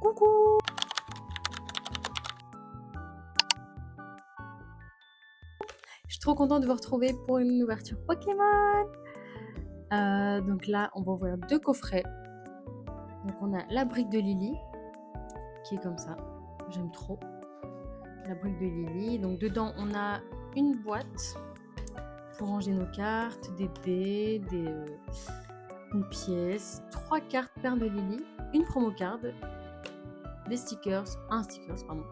Coucou! Je suis trop contente de vous retrouver pour une ouverture Pokémon. Donc là, on va ouvrir 2 coffrets. Donc on a la brique de Lily, qui est comme ça. J'aime trop la brique de Lily. Donc dedans, on a une boîte pour ranger nos cartes, des dés, une pièce, 3 cartes paires de Lily, une promo card, des stickers, un sticker, pardon,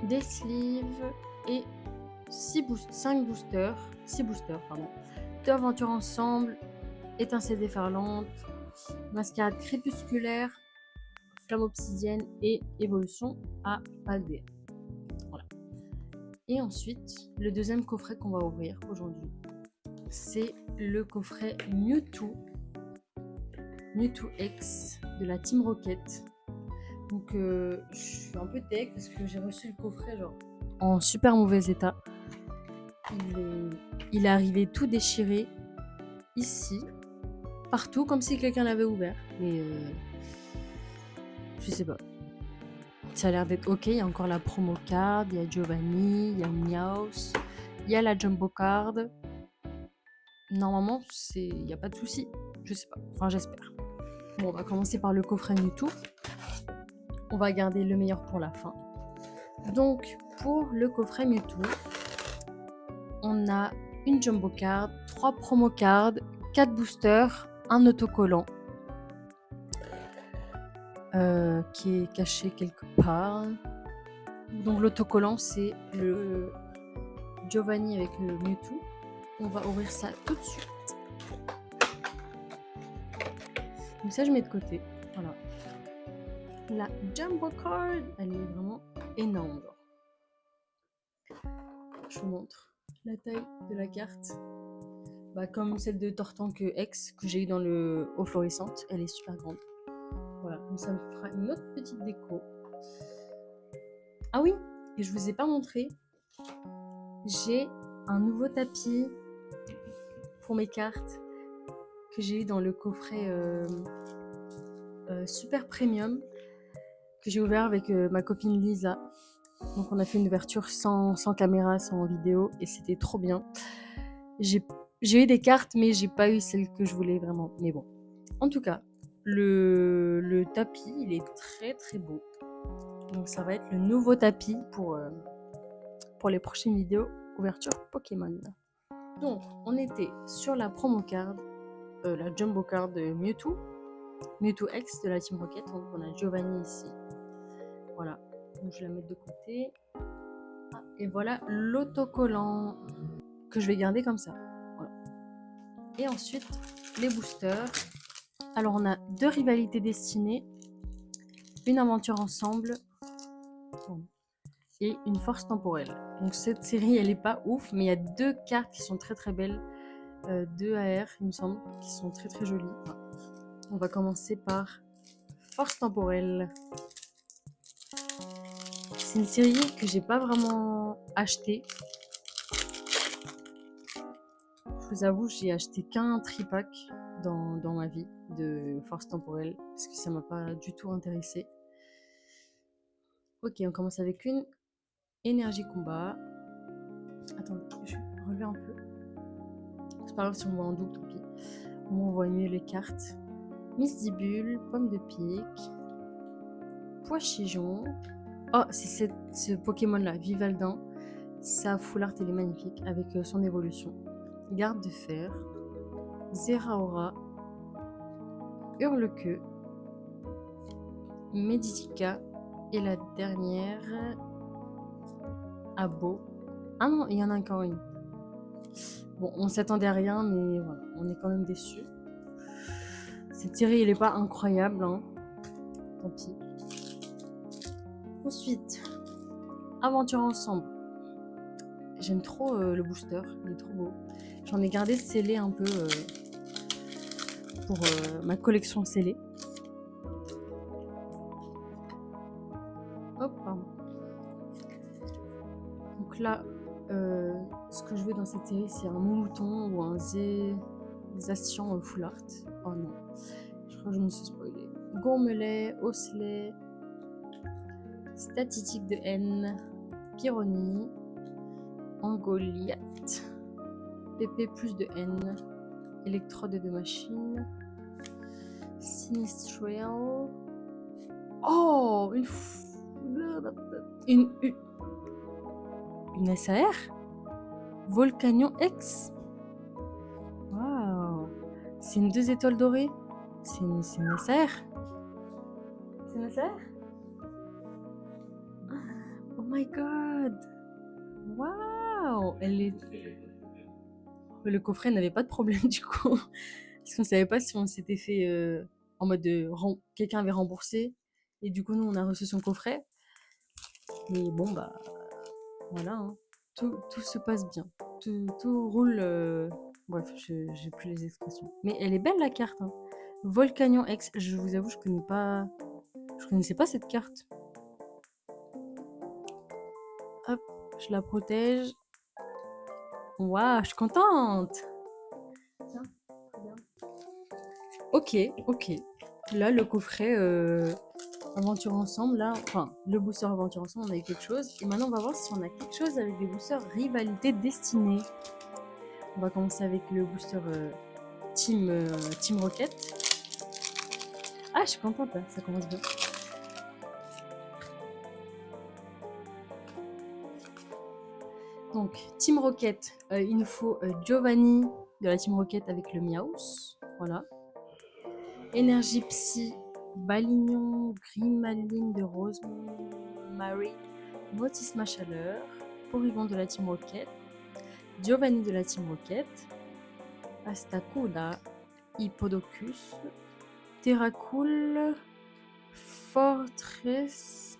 des sleeves et 6 boosters, 2 aventures ensemble, étincelle déferlante, mascarade crépusculaire, flamme obsidienne et évolution à Paldea. Voilà. Et ensuite, le deuxième coffret qu'on va ouvrir aujourd'hui, c'est le coffret Mewtwo X de la Team Rocket. Donc je suis un peu tech parce que j'ai reçu le coffret genre en super mauvais état. Il est arrivé tout déchiré ici, partout, comme si quelqu'un l'avait ouvert. Mais je sais pas. Ça a l'air d'être ok. Il y a encore la promo card, il y a Giovanni, il y a Meowth, il y a la jumbo card. Normalement, il n'y a pas de souci. Je sais pas. Enfin, j'espère. Bon, on va commencer par le coffret Mewtwo. On va garder le meilleur pour la fin. Donc, pour le coffret Mewtwo, on a une jumbo card, 3 promo cards, 4 boosters, un autocollant qui est caché quelque part. Donc l'autocollant, c'est le Giovanni avec le Mewtwo. On va ouvrir ça tout de suite. Donc ça, je mets de côté. Voilà. La jumbo card, elle est vraiment énorme. Je vous montre la taille de la carte. Comme celle de Tortank X que j'ai eu dans le eau florissante, elle est super grande. Voilà, comme ça me fera une autre petite déco. Ah oui, et je vous ai pas montré, j'ai un nouveau tapis pour mes cartes que j'ai eu dans le coffret super premium que j'ai ouvert avec ma copine Lisa. Donc on a fait une ouverture sans caméra, sans vidéo et c'était trop bien. J'ai eu des cartes mais j'ai pas eu celle que je voulais vraiment. Mais bon, en tout cas, le tapis il est très très beau. Donc ça va être le nouveau tapis pour les prochaines vidéos ouverture Pokémon. Donc on était sur la promo card, la jumbo card de Mewtwo X de la Team Rocket. Donc on a Giovanni ici. Voilà, donc je vais la mettre de côté. Et voilà l'autocollant que je vais garder comme ça. Voilà. Et ensuite les boosters. Alors on a 2 rivalités destinées, une aventure ensemble et une force temporelle. Donc cette série elle est pas ouf, mais il y a 2 cartes qui sont très très belles, 2 AR il me semble, qui sont très très jolies. On va commencer par force temporelle. C'est une série que j'ai pas vraiment achetée. Je vous avoue, j'ai acheté qu'un tripack dans ma vie de force temporelle parce que ça m'a pas du tout intéressé. Ok, on commence avec une énergie combat. Attendez, je vais relever un peu. C'est pas grave si on voit en double, tant pis. On voit mieux les cartes. Misdibule, pomme de pique, Poichigeon. Oh, c'est ce Pokémon-là, Vivaldin. Sa full art, elle est magnifique avec son évolution. Garde de fer, Zeraora, Hurlequeue, Meditica et la dernière, Abo. Ah non, il y en a encore une. Bon, on s'attendait à rien, mais voilà, on est quand même déçus. Cette série, elle est pas incroyable, hein. Tant pis. Ensuite, aventure ensemble. J'aime trop le booster, il est trop beau. J'en ai gardé scellé un peu pour ma collection scellée. Hop, pardon. Donc là, ce que je veux dans cette série, c'est un mouton ou un Zacian full art. Oh non, je crois que je me suis spoilée. Gourmelet, Osselet, Statistique de N, Pyrrhony, Angoliath, PP plus de N, Électrode de machine, Sinistrel. Oh, une SAR, Volcanion X. Waouh, c'est une 2 étoiles dorées. C'est une SAR. C'est une SAR. Oh my god. Waouh, le coffret n'avait pas de problème du coup. Parce qu'on savait pas si on s'était fait en mode de quelqu'un avait remboursé et du coup nous on a reçu son coffret. Mais bon bah voilà, hein. Tout se passe bien. Tout roule. Bref, j'ai plus les expressions. Mais elle est belle la carte. Hein. Volcanion X, je vous avoue, je connaissais pas cette carte. Hop, je la protège. Waouh, je suis contente. Tiens, regarde. Ok. Là, le coffret Aventure Ensemble, là, enfin, le booster Aventure Ensemble, on a eu quelque chose. Et maintenant, on va voir si on a quelque chose avec des boosters Rivalité Destinée. On va commencer avec le booster Team Rocket. Ah, je suis contente, là, ça commence bien. Donc, Team Rocket, il nous faut Giovanni de la Team Rocket avec le Miaus. Voilà. Énergie Psy, Balignon, Grimaline de Rosemary, Motisma Chaleur, Porygon de la Team Rocket, Giovanni de la Team Rocket, Astacoda, Hippodocus, Terracool, Fortress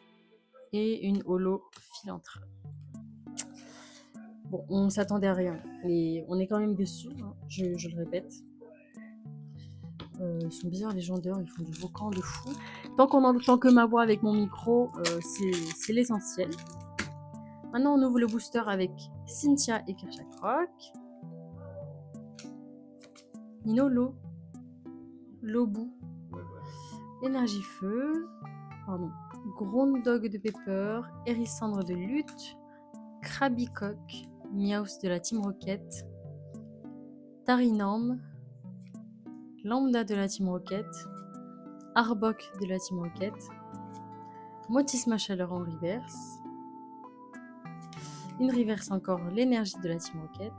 et une holo Philanthra. Bon, on s'attendait à rien, mais on est quand même déçus, hein, je le répète. Ils sont bizarres les légendaires, ils font du vocan de fou. Tant qu'on n'entend que ma voix avec mon micro, c'est l'essentiel. Maintenant, on ouvre le booster avec Cynthia et Kershak Ninolo, Lobu, Énergie Feu, Grondog de Pepper, Hérissandre de Lutte, Krabicock, Miaus de la Team Rocket, Tarinorm, Lambda de la Team Rocket, Arbok de la Team Rocket, Motisma Chaleur en reverse, une reverse encore l'énergie de la Team Rocket,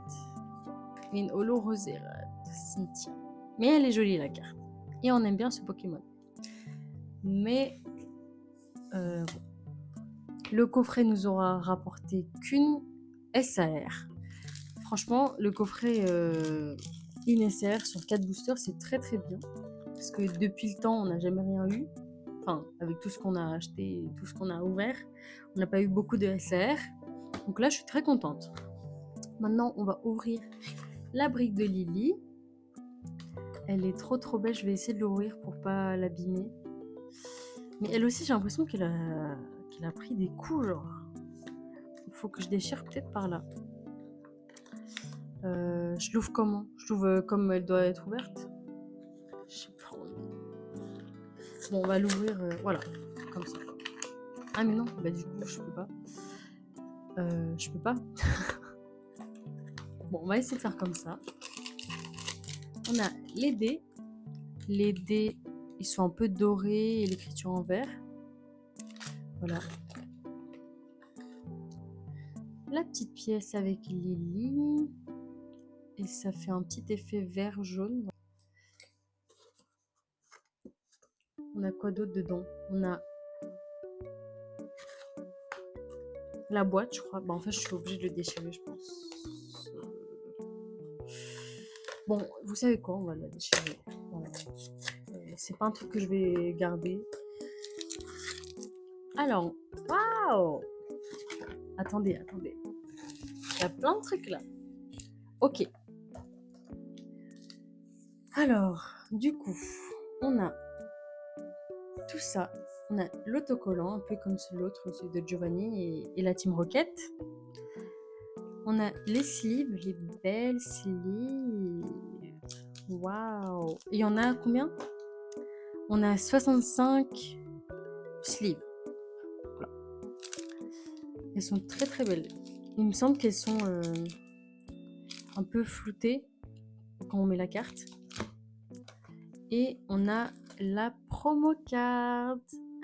et une holo Rosera de Cynthia. Mais elle est jolie la carte, et on aime bien ce Pokémon. Mais bon. Le coffret nous aura rapporté qu'une SAR. Franchement, le coffret une SAR sur 4 boosters, c'est très très bien. Parce que depuis le temps, on n'a jamais rien eu. Enfin, avec tout ce qu'on a acheté et tout ce qu'on a ouvert, on n'a pas eu beaucoup de SAR. Donc là, je suis très contente. Maintenant, on va ouvrir la brique de Lily. Elle est trop belle. Je vais essayer de l'ouvrir pour pas l'abîmer. Mais elle aussi, j'ai l'impression qu'elle a pris des coups, genre. Il faut que je déchire peut-être par là. Je l'ouvre comment? Je l'ouvre comme elle doit être ouverte? Je sais pas. Bon, on va l'ouvrir, voilà, comme ça. Ah mais non, bah du coup, je peux pas. Je peux pas. Bon, on va essayer de faire comme ça. On a les dés. Les dés, ils sont un peu dorés et l'écriture en vert. Voilà. La petite pièce avec les lignes. Et ça fait un petit effet vert-jaune. On a quoi d'autre dedans? On a la boîte, je crois. Bah, en fait, je suis obligée de le déchirer, je pense. Bon, vous savez quoi? On va la déchirer. Voilà. C'est pas un truc que je vais garder. Alors, waouh! Attendez. Il y a plein de trucs là. Ok. Alors, du coup, on a tout ça. On a l'autocollant, un peu comme l'autre, celui de Giovanni et la Team Rocket. On a les sleeves, les belles sleeves. Waouh! Il y en a combien? On a 65 sleeves. Voilà. Elles sont très très belles. Il me semble qu'elles sont un peu floutées quand on met la carte. Et on a la promo card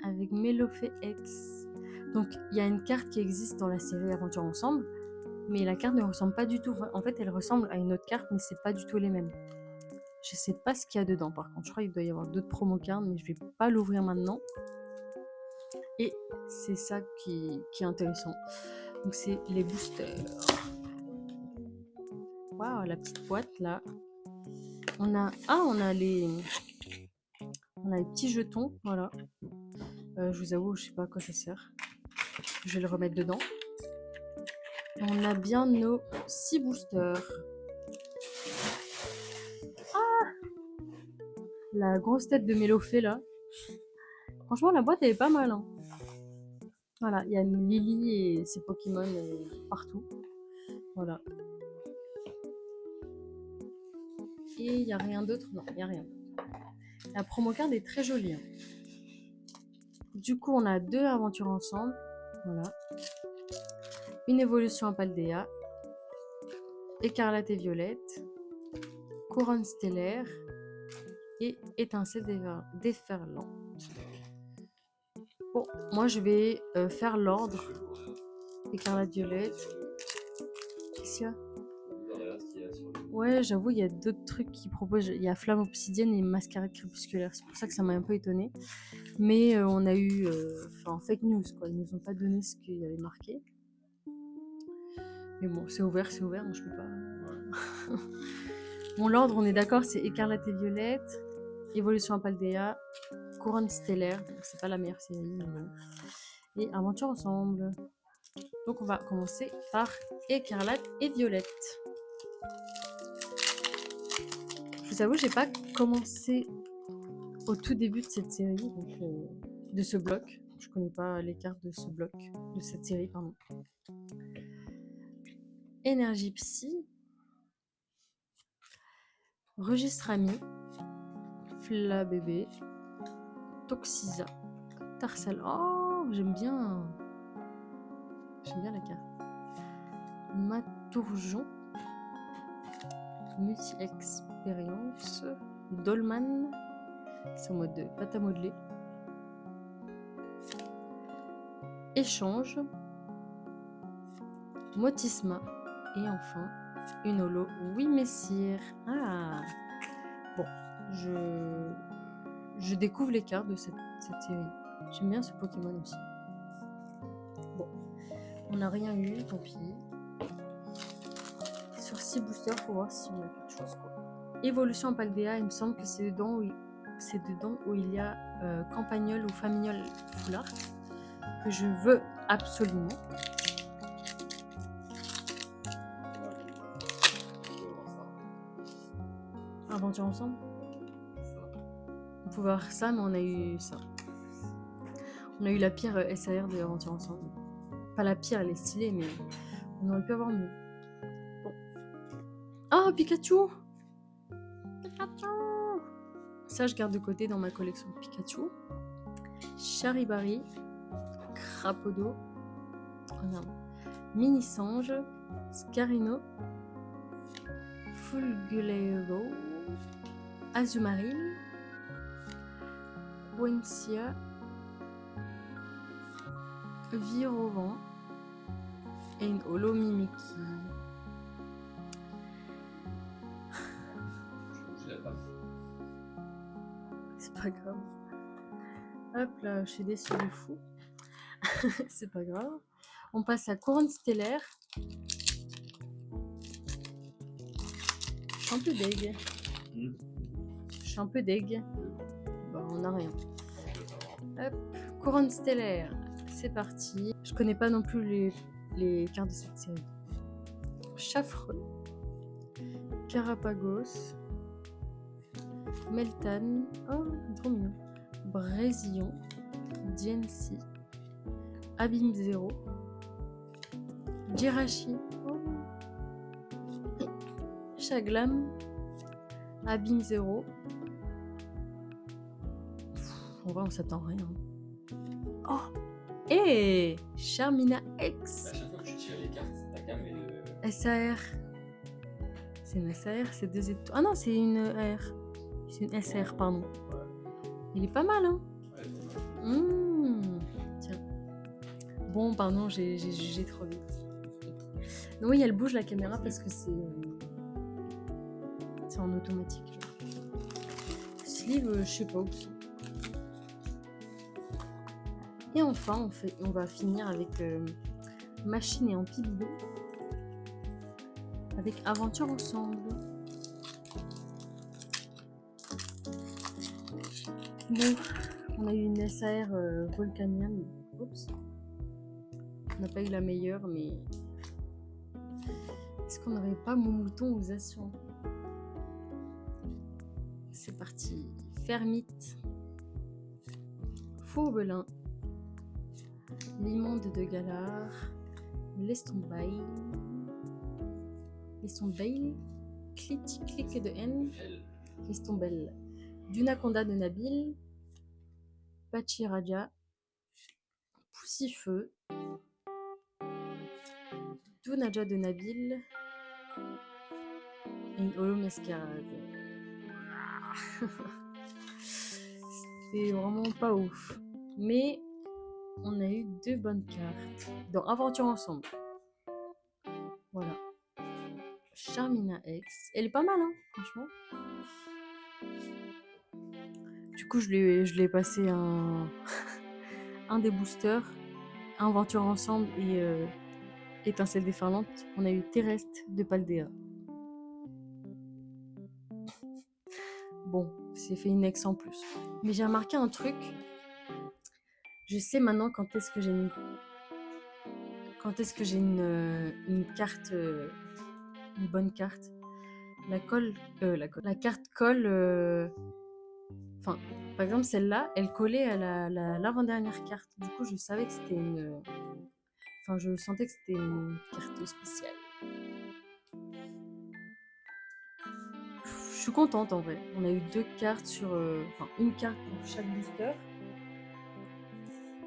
avec Melofé X. Donc il y a une carte qui existe dans la série Aventure Ensemble, mais la carte ne ressemble pas du tout. En fait, elle ressemble à une autre carte, mais c'est pas du tout les mêmes. Je sais pas ce qu'il y a dedans par contre. Je crois qu'il doit y avoir d'autres promo cards, mais je vais pas l'ouvrir maintenant. Et c'est ça qui est intéressant. Donc c'est les boosters. Waouh, la petite boîte là. On a les petits jetons, voilà. Je vous avoue, je sais pas à quoi ça sert. Je vais le remettre dedans. On a bien nos 6 boosters. La grosse tête de Melofé là. Franchement, la boîte elle est pas mal. Hein. Voilà, il y a Lily et ses Pokémon partout. Voilà. Et il n'y a rien d'autre. Non, il n'y a rien. La promo card est très jolie. Hein. Du coup, on a 2 aventures ensemble. Voilà. Une évolution à Paldea. Écarlate et Violette. Couronne stellaire. Et étincelle déferlante. Bon, moi je vais faire l'ordre. Écarlate Violette. Qu'est-ce qu'il y a ? Ouais, j'avoue, il y a d'autres trucs qui proposent. Il y a Flamme Obsidienne et Mascarade Crépusculaire. C'est pour ça que ça m'a un peu étonnée. Mais on a eu fake news, quoi. Ils nous ont pas donné ce qu'il y avait marqué. Mais bon, c'est ouvert, donc je peux pas. Bon, l'ordre, on est d'accord, c'est Écarlate et Violette, Évolution à Paldea, Couronne stellaire, donc c'est pas la meilleure série, mais bon. Et Aventure ensemble. Donc on va commencer par Écarlate et Violette. Je vous avoue, j'ai pas commencé au tout début de cette série, donc, de ce bloc. Je connais pas les cartes de ce bloc, de cette série, pardon. Énergie Psy, Registre Ami, Flabébé, Toxisa, Tarsal. Oh, j'aime bien la carte. Matourjon, Multi-Expérience, Dolman, c'est en mode de pâte à modeler. Échange, Motisma et enfin une holo. Oui, messire. Ah bon, je découvre les cartes de cette série. J'aime bien ce Pokémon aussi. Bon, on n'a rien eu, tant pis. Sur 6 boosters, pour voir si on a quelque chose. Quoi. Évolution en Paldea, il me semble que c'est dedans où il y a Campagnol ou Famignol Foulard, que je veux absolument. Aventure ensemble. On pouvait avoir ça, mais on a eu ça. On a eu la pire SAR de Aventure ensemble. Pas la pire, elle est stylée, mais on aurait pu avoir mieux. Bon. Oh, Pikachu! Ça, je garde de côté dans ma collection de Pikachu. Charibari, Crapodo, Mini-Sange, Scarino, Fulgulero, Azumarill, Quencia, Virovan et une holo Mimiki. C'est pas grave. Hop là, je suis déçue de fou. C'est pas grave. On passe à Couronne stellaire. Je suis un peu deg. Bah, on n'a rien. Hop, Couronne stellaire. C'est parti. Je connais pas non plus les cartes de cette série. Chaffreux. Carapagos. Meltan. Oh, trop mignon. Brésillon. Diancie. Abîme Zéro. Jirachi. Oh. Chaglam. Abîme Zéro. En vrai, on s'attend à rien. Oh! Eh! Charmina X! À chaque fois que tu tires les cartes, ta cam elle. SAR. C'est une SAR, c'est 2 étoiles. Ah non, c'est une R. C'est une SR, pardon. Ouais, Il est pas mal, hein? ouais, pas mal. Tiens. Bon, pardon, j'ai jugé trop vite. Non, oui, elle bouge la caméra parce que c'est en automatique. Genre. Sleeve, je sais pas où c'est. Et enfin, on va finir avec Machine et Empibilo. Avec Aventure ensemble. Bon, on a eu une SAR Volcanium. Oups. On n'a pas eu la meilleure, mais est-ce qu'on n'aurait pas mon mouton aux assurances? C'est parti. Fermite. Faubelin. L'immonde de Galard. Lestombail. Lestombail. Clic de N. Lestombel. Dunaconda de Nabil. Pachiraja. Poussifeu. Dunaja de Nabil. Et une holo mascarade. C'était vraiment pas ouf. Mais on a eu 2 bonnes cartes dans Aventure ensemble. Voilà. Charmina X. Elle est pas mal, hein, franchement. Du coup, je l'ai passé un des boosters. Aventure ensemble et Étincelle déferlante. On a eu Terrestre de Paldea. Bon, c'est fait une ex en plus. Mais j'ai remarqué un truc. Je sais maintenant quand est-ce que j'ai une carte, une bonne carte. La carte colle. Enfin, par exemple, celle-là, elle collait à l'avant-dernière carte. Du coup, je savais que c'était une. Enfin, je sentais que c'était une carte spéciale. Je suis contente en vrai. On a eu 2 cartes sur. Enfin, une carte pour chaque booster.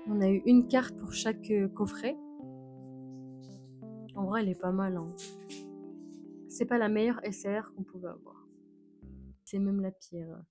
On a eu une carte pour chaque coffret. En vrai, elle est pas mal. Hein. C'est pas la meilleure SR qu'on pouvait avoir. C'est même la pire.